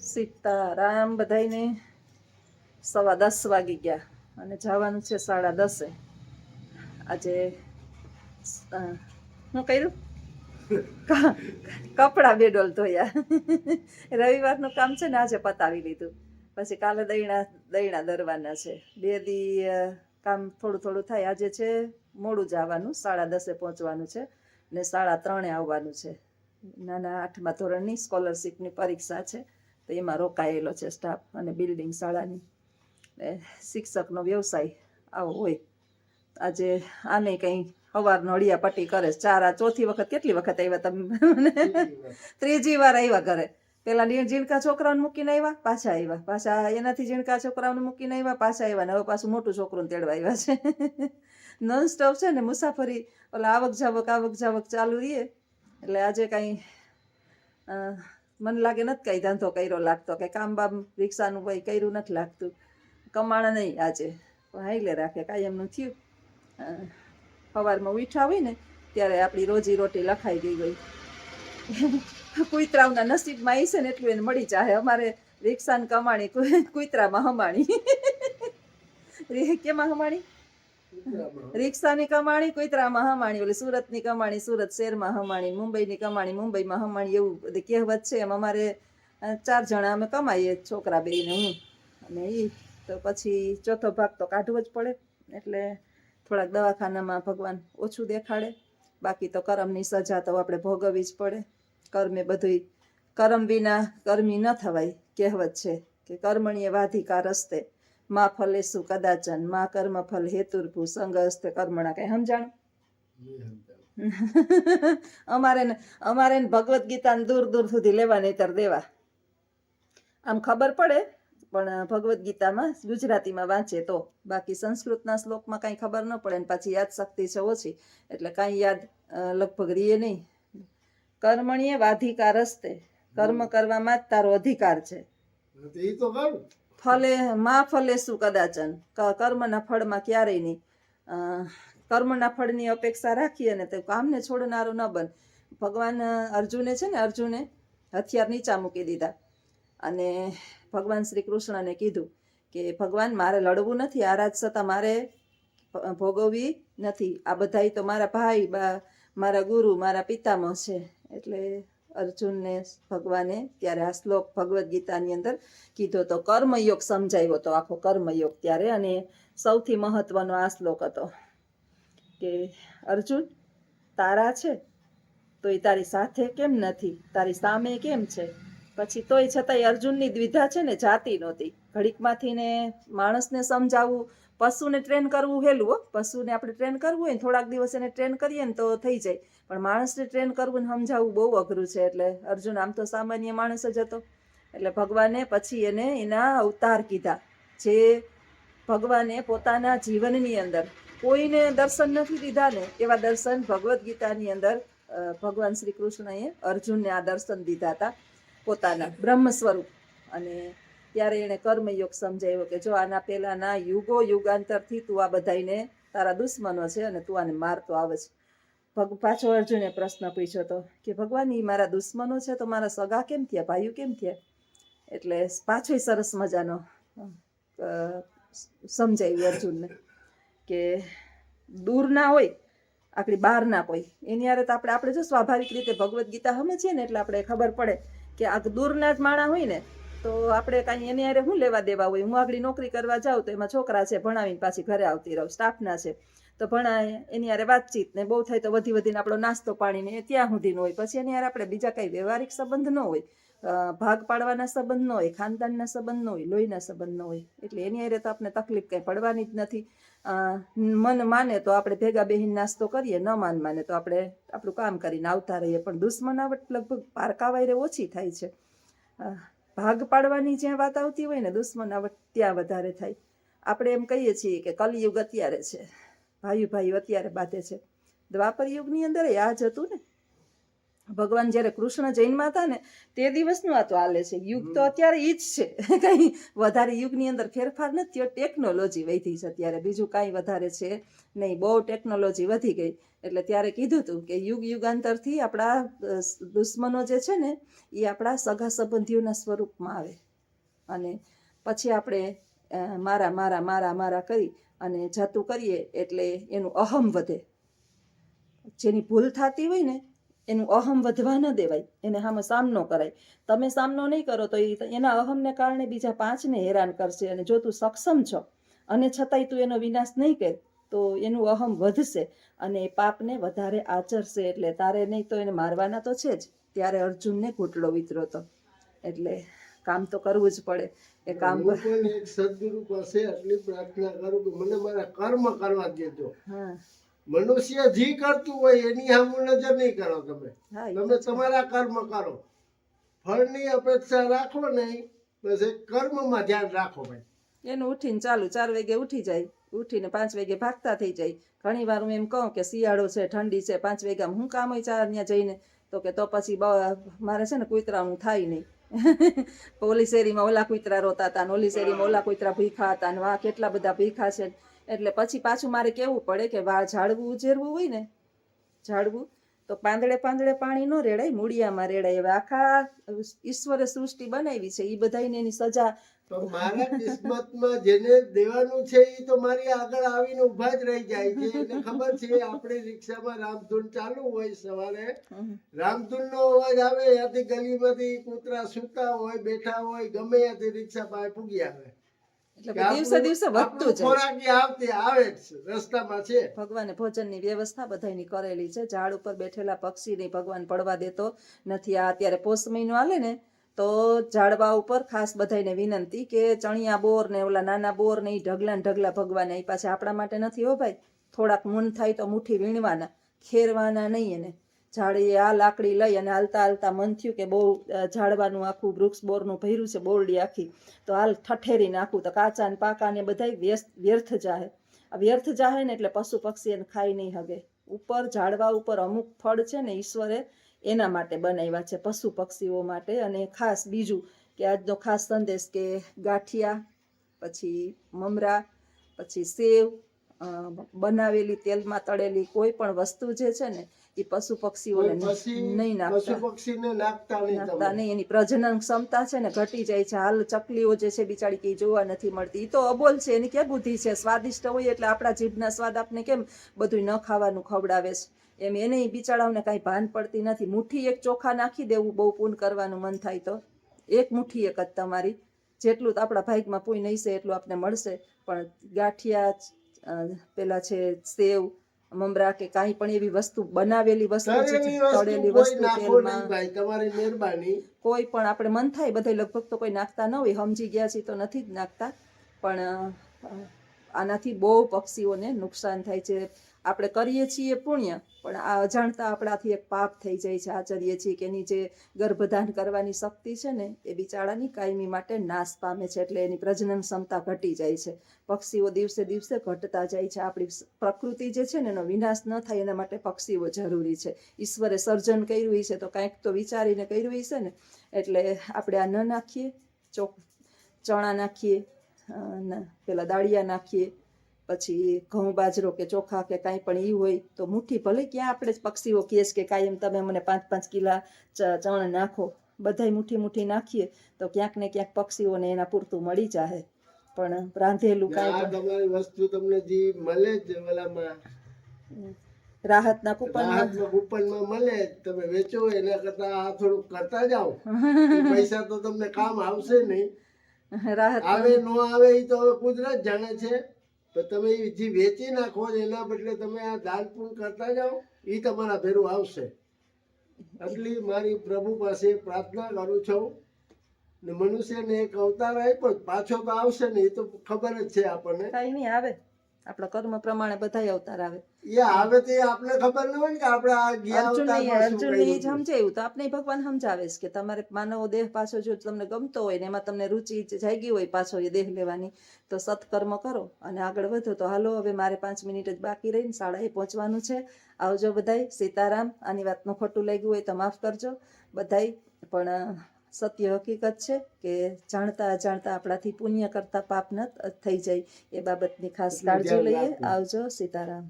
સીતારામ બધાઈને 10:15 વાગી ગયા અને જવાનું છે 10:30. આજે શું કર્યું? કપડાં બે ડોલ ધોયા. રવિવારનું કામ છે ને આજે પતાવી લીધું. પછી કાલે દૈણા દરવાના છે. 2 દી કામ થોડું થોડું થાય. આજે છે મોડું જવાનું, 10:30 પહોંચવાનું છે ને 3:30 આવવાનું છે. નાના 8મા ધોરણની સ્કોલરશીપની પરીક્ષા છે, તો એમાં રોકાયેલો છે સ્ટાફ અને બિલ્ડિંગ શાળાની. શિક્ષકનો વ્યવસાય આવો હોય. આજે આને કંઈ સવારનો હળિયા પટ્ટી કરે. ચોથી વખત કેટલી વખત આવ્યા તમે? 3જી વાર આવ્યા ઘરે. પેલા ઝીણકા છોકરાઓને મૂકીને આવ્યા, પાછા એનાથી ઝીણકા છોકરાઓને મૂકીને આવ્યા, પાછા આવ્યા ને હવે પાછું મોટું છોકરું તેડવા આવ્યા છે. નોન સ્ટોપ છે ને મુસાફરી, ઓલા આવક જાવક ચાલુ રહીએ. એટલે આજે કાંઈ મને લાગે નથી કાંઈ ધંધો કર્યો લાગતો, કે કામ બામ રિક્ષાનું કંઈ કર્યું નથી લાગતું. કમાણા નહીં આજે, હાઈલે રાખે કાંઈ એમનું થયું. સવારમાં ઉઠ્યા હોય ને ત્યારે આપણી રોજી રોટી લખાઈ ગઈ હોય. કુતરાઓના નસીબમાં આવી છે ને એટલું એને મળી જાય. અમારે રિક્ષાની કમાણી કુતરામાં હમાણી. કેમાં હમાણી? રિક્ષાની કમાણી કુતરામાં હમાણી. ઓલી સુરતની કમાણી સુરત શહેરમાં હમાણી, મુંબઈની કમાણી મુંબઈમાં હમાણી, એવું બધી કહેવત છે. એમ અમારે 4 જણા અમે કમાઈએ, છોકરા બેને હું અને એ. તો પછી ચોથો ભાગ તો કાઢવો જ પડે. એટલે થોડાક દવાખાનામાં ભગવાન ઓછું દેખાડે, બાકી તો કરમની સજા તો આપણે ભોગવવી જ પડે. કર્મે બધું, કર્મ વિના કર્મી ન થવાય. કહેવત છે કે કર્મણીય વાધિકા રસ્તે મા ફલેસુ કદાચન મા કર્મ ફલ હેતુર્ભુ સંગસ્તે કર્મણા. કઈ સમજાણું? અમારે ભગવદ્ ગીતાને દૂર દૂર સુધી લેવા નહીતર દેવા. આમ ખબર પડે પણ ભગવદ્ ગીતામાં ગુજરાતીમાં વાંચે તો, બાકી સંસ્કૃતના શ્લોકમાં કાંઈ ખબર ન પડે ને પાછી યાદ શક્તિ છે ઓછી, એટલે કાંઈ યાદ લગભગ રીએ નહીં. કર્મણીય વાધિકા રસ્તે, કર્મ કરવામાં જ તારો અધિકાર છે. ફલે મા ફલે શું કદાચન, કર્મના ફળમાં ક્યારેય નહીં. કર્મના ફળની અપેક્ષા રાખીએ ને તો કામને છોડનારો ન બન. ભગવાન અર્જુને છે ને, અર્જુને હથિયાર નીચા મૂકી દીધા અને ભગવાન શ્રી કૃષ્ણને કીધું કે ભગવાન મારે લડવું નથી, આ રાજ સત્તા મારે ભોગવવી નથી. આ બધા તો મારા ભાઈ, મારા ગુરુ, મારા પિતામહ છે. એટલે અર્જુનને ભગવાને ત્યારે આ શ્લોક ભગવદ્ ગીતાની અંદર કીધો તો કર્મયોગ સમજાવ્યો હતો, આખો કર્મયોગ ત્યારે. અને સૌથી મહત્વનો આ શ્લોક હતો કે અર્જુન, તારા છે તો એ તારી સાથે કેમ નથી, તારી સામે કેમ છે? પછી તોય છતાંય અર્જુનની દ્વિધા છે ને જાતી નહોતી. ઘડીકમાંથી ને માણસને સમજાવવું, પશુને ટ્રેન કરવું હેલું હો. પશુને આપણે ટ્રેન કરવું હોય ને, થોડાક દિવસ એને ટ્રેન કરીએ ને તો થઈ જાય, પણ માણસને ટ્રેન કરવું ને સમજાવવું બહુ અઘરું છે. એટલે અર્જુન આમ તો સામાન્ય માણસ જ હતો. એટલે ભગવાને પછી એને એના અવતાર કીધા, જે ભગવાને પોતાના જીવનની અંદર કોઈને દર્શન નથી દીધા ને એવા દર્શન ભગવદ્ ગીતાની અંદર ભગવાન શ્રી કૃષ્ણએ અર્જુનને આ દર્શન દીધા હતા, પોતાના બ્રહ્મ સ્વરૂપ. અને ત્યારે એણે કર્મયોગ સમજાવ્યો કે જો આના પહેલાના યુગાંતરથી તું આ બધાને તારા દુશ્મનો છે અને તું આને મારતો આવે છે. પાછો અર્જુને પ્રશ્ન પૂછ્યો હતો કે ભગવાન, એ મારા દુશ્મનો છે તો મારા સગા કેમ થયા, ભાઈઓ કેમ થયા? એટલે પાછો સરસ મજાનો સમજાવ્યું અર્જુનને કે દૂર ના હોય, આપણી બહાર ના કોઈ એની હારે તો આપણે જો સ્વાભાવિક રીતે ભગવદ્ ગીતા સમજીએ ને એટલે આપણે ખબર પડે કે આ દૂરના જ માણા હોય ને તો આપણે કાંઈ એની હારે શું લેવા દેવા હોય. હું આગળ નોકરી કરવા જાઉં તો એમાં છોકરા છે, ભણાવીને પાછી ઘરે આવતી રહું, સ્ટાફના છે તો ભણાય, એની હારે વાતચીત ને બહુ થાય તો વધીને આપણો નાસ્તો પાણી ને ત્યાં સુધીનો હોય. પછી એની હારે આપણે બીજા કાંઈ વ્યવહારિક સંબંધ ન હોય, ભાગ પાડવાના સંબંધ ન હોય, ખાનદાનના સંબંધ ન હોય, લોહીના સંબંધ ન હોય. એટલે એની હારે તો આપણે તકલીફ કંઈ પડવાની જ નથી. મન માને તો આપણે ભેગા બેહીને નાસ્તો કરીએ, ન માને તો આપણે આપણું કામ કરીને આવતા રહીએ. પણ દુશ્મનાવટ લગભગ પારકા વાયરે ઓછી થાય છે. ભાગ પાડવાની જ્યાં વાત આવતી હોય ને, દુશ્મનાવટ ત્યાં વધારે થાય. આપણે એમ કહીએ છીએ કે કલિયુગ અત્યારે છે, ભાઈઓ અત્યારે બાંધે છે. દ્વાપર યુગની અંદર આ જ હતું ને. ભગવાન જ્યારે કૃષ્ણ જૈનમાં હતા ને તે દિવસનું આ તો હાલે છે. યુગ તો અત્યારે ઈ જ છે, કઈ વધારે યુગની અંદર ફેરફાર નથી. ટેકનોલોજી વધી છે અત્યારે, બીજું કાંઈ વધારે છે નહીં. બહુ ટેકનોલોજી વધી ગઈ. એટલે ત્યારે કીધું હતું કે યુગ યુગાંતરથી આપણા દુશ્મનો જે છે ને એ આપણા સગા સંબંધીઓના સ્વરૂપમાં આવે અને પછી આપણે મારા મારા મારા મારા કરી અને જતું કરીએ એટલે એનું અહમ વધે. જેની ભૂલ થતી હોય ને એનું અહમ વધવા ન દેવાય, એને સામે સામનો કરાય. તમે સામનો નહીં કરો તો એના અહમને કારણે બીજા 5ને હેરાન કરશે. અને જો તું સક્ષમ છો અને છતાંય તું એનો વિનાશ નહીં કર તો એનું અહમ વધશે અને એ પાપને વધારે આચરશે. એટલે તારે નહીં તો એને મારવાના તો છે જ. ત્યારે અર્જુનને ઘૂંટડો વિતરો હતો. એટલે કામ તો કરવું જ પડે. એ કામ એક સદગુરુ પાસે આટલી પ્રાર્થના કરું કે મને મારા કર્મ કરવા દેજો. હા, મનુષ્ય જે કરતું હોય એની સામે નજર નહીં કરો. તમે તમારા કર્મ કરો, ફળની અપેક્ષા રાખો નહીં. બસ એ કર્મમાં ધ્યાન રાખો ભાઈ. એનું ઉઠીને ચાલુ 4 વાગે ઉઠી જાય, ઉઠીને 5 વાગે ભાગતા થઈ જાય. ઘણી વાર હું એમ કહું કે શિયાળો છે, ઠંડી છે, 5 વાગ્યામાં હું કામ હોય 4 ત્યાં જઈને તો કે તો પછી મારે છે ને કૂતરાનું થાય નહીં. ઓલી શેરીમાં ઓલા કૂતરા રોતા હતા ને ઓલી શેરીમાં ઓલા કૂતરા ભીખા હતા ને વાહ કેટલા બધા ભીખા છે. એટલે પછી પાછું મારે કેવું પડે કે ઝાડવું ઉજેરવું હોય ને, ઝાડવું તો પાંદડે પાંદડે પાણી ન રેડાય, મૂળિયામાં રેડાય. હવે આખા ઈશ્વરે સૃષ્ટિ બનાવી છે, એ બધાને એની સજા તો મારા કિસ્મતમાં જેને દેવાનું છે એ તો મારી આગળ આવીને ઉભા જ રહી જાય છે. એને ખબર છે આપણી રિક્ષામાં રામધૂન ચાલુ હોય, સવારે રામધૂન નો અવાજ આવે, ત્યાંથી ગલીમાંથી કૂતરા સૂતા હોય, બેઠા હોય, ગમે ત્યાંથી રિક્ષા પાસે પૂગી આવે. એટલે દિવસે દિવસે વધતું જાય. ખોરાકી આવતી આવે જ રસ્તામાં છે. ભગવાને ભોજનની વ્યવસ્થા બધાની કરેલી છે. ઝાડ ઉપર બેઠેલા પક્ષીને ભગવાન પડવા દેતો નથી. આ અત્યારે પોષ મહિનો હાલે ને તો ઝાડવા ઉપર ખાસ બધાને વિનંતી કે ચણિયા બોર ને ઓલા નાના બોર ને એ ઢગલા ને ઢગલા ભગવાને આપ્યા છે. આપણા માટે નથી હો ભાઈ. થોડાક મન થાય તો મુઠ્ઠી વીણવાના, ખેરવાના નહીં. એને ઝાડીએ આ લાકડી લઈ અને હાલતા હાલતા મન થયું કે બહુ ઝાડવાનું આખું વૃક્ષ બોરનું ભર્યું છે, બોરડી આખી, તો હાલ ઠઠેરી નાખું તો કાચા ને પાકા ને બધા વ્યર્થ જાહે. આ વ્યર્થ જાહે ને એટલે પશુ પક્ષી એને ખાઈ નહીં હગે. ઉપર ઝાડવા ઉપર અમુક ફળ છે ને ઈશ્વરે એના માટે બનાવ્યા છે, પશુ પક્ષીઓ માટે. અને ખાસ બીજું કે આજનો ખાસ સંદેશ કે ગાંઠિયા, પછી મમરા, પછી સેવ, બનાવેલી તેલમાં તળેલી કોઈ પણ વસ્તુ જે છે ને એ પશુ પક્ષીઓને નહીં નાખતા નહીં. એની પ્રજનન ક્ષમતા છે ને ઘટી જાય છે. હાલ ચકલીઓ જે છે બિચારી કઈ જોવા નથી મળતી. એ તો અબોલ છે, એની ક્યાં બુદ્ધિ છે. સ્વાદિષ્ટ હોય એટલે આપણા જીભના સ્વાદ આપને કેમ બધું ન ખાવાનું ખવડાવે છે, એમ એને બિચારાઓને કાંઈ ભાન પડતી નથી. મુઠ્ઠી એક ચોખા નાખી દેવું, બહુ પૂન કરવાનું મન થાય તો એક મુઠ્ઠી એક જ તમારી, જેટલું તો આપણા ભાગમાં પૂન નહીં છે એટલું આપને મળશે. પણ ગાંઠિયા, પેલા છે સેવ, મમરા કે કાંઈ પણ એવી વસ્તુ, બનાવેલી વસ્તુ, તળેલી વસ્તુ તેલમાં, તમારી મહેરબાની, કોઈ પણ આપણે મન થાય બધા લગભગ તો કોઈ નાખતા ન હોય, સમજી ગયા છે તો નથી જ નાખતા. પણ આનાથી બહુ પક્ષીઓને નુકસાન થાય છે. આપણે કરીએ છીએ પુણ્ય, પણ આ અજાણતા આપણાથી એક પાપ થઈ જાય છે. આચરીએ છીએ કે એની જે ગર્ભધાન કરવાની શક્તિ છે ને એ બિચારાની કાયમી માટે નાશ પામે છે. એટલે એની પ્રજનન ક્ષમતા ઘટી જાય છે. પક્ષીઓ દિવસે દિવસે ઘટતા જાય છે. આપણી પ્રકૃતિ જે છે ને એનો વિનાશ ન થાય એના માટે પક્ષીઓ જરૂરી છે. ઈશ્વરે સર્જન કર્યું છે તો કાંઈક તો વિચારીને કર્યું છે ને. એટલે આપણે આ ન નાખીએ, ચણા નાખીએ, પેલા દાળિયા નાખીએ, પછી ઘઉં બાજરો કે ચોખા કે કાંઈ પણ એ હોય તો મુઠ્ઠી, ભલે ક્યાં આપણે પક્ષીઓ કહે છે કે કાયમ તમે મને 5-5 કિલા ચણ નાખો, બધાય મુઠ્ઠી મુઠ્ઠી નાખીએ તો ક્યાંક ને ક્યાંક પક્ષીઓને એના પૂરતું મળી જાય. પણ રાંધેલું કાંઈ તમારી વસ્તુ તમને જે મળે જ ઓલામાં રાહતના કૂપનમાં મળે, તમે વેચો એના કરતા આ થોડુંક કરતા જાઓ. પૈસા તો તમને કામ આવશે નહીં. રાહત આવે ન આવે એ તો હવે કુદરત જાણે છે. તો તમે જે વેચી નાખો એના બદલે તમે આ દાન પુણ્ય કરતા જાઓ, એ તમારા ભેરું આવશે. એટલી મારી પ્રભુ પાસે પ્રાર્થના કરું છું. ને મનુષ્યને એક અવતાર આપ્યો, પાછો તો આવશે ને એ તો ખબર જ છે આપણને. કઈ નહીં આવે, આપણા કર્મ પ્રમાણે બધા અવતાર આવે. એ આવે તો એ આપણે ખબર ન હોય ને કે આપણે આ ગયા અવતારમાં શું અર્જુનને કર્યું છે. સમજાયું તો આપણે ભગવાન સમજાવે છે કે તમારે માનવ દેહ પાછો જો તમને ગમતો હોય ને એમાં તમને રુચિ જાગી હોય પાછો એ દેહ લેવાની, તો સત્કર્મ કરો અને આગળ વધો. તો હાલો હવે મારે 5 મિનિટ જ બાકી રહીને શાળાએ પહોંચવાનું છે. આવજો બધાય. સીતારામ. આની વાતનું ખોટું લાગ્યું હોય તો માફ કરજો બધાય, પણ સત્ય હકીકત છે કે જાણતા અજાણતા આપણાથી પુણ્ય કરતા પાપ ન થઈ જાય એ બાબતની ખાસ કાળજી લઈએ. આવજો. સીતારામ.